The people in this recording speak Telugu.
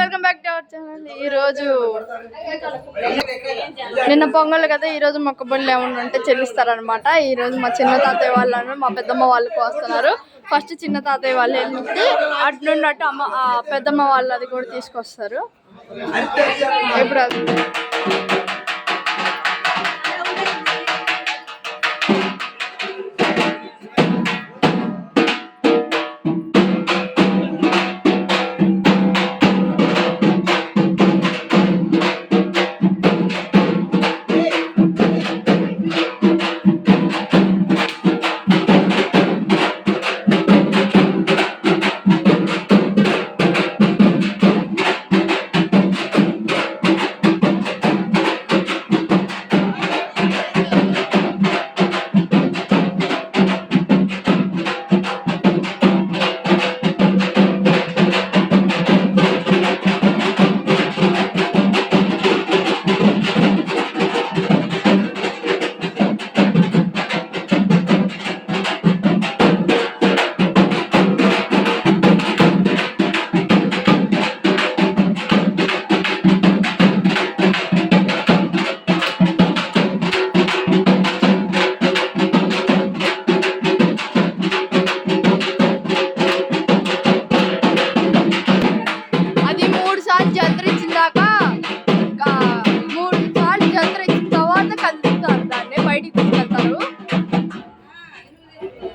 Welcome back to our channel. ఈరోజు నిన్న పొంగల్ కదా, ఈరోజు మొక్కబొళ్ళు ఏమన్నా ఉంటే చెల్లిస్తారనమాట. ఈరోజు మా చిన్న తాతయ్య వాళ్ళు మా పెద్దమ్మ వాళ్ళు వస్తున్నారు. ఫస్ట్ చిన్న తాతయ్య వాళ్ళు వెళ్ళి అట్నున్నట్టు పెద్దమ్మ వాళ్ళు అది కూడా తీసుకొస్తారు. ఇప్పుడు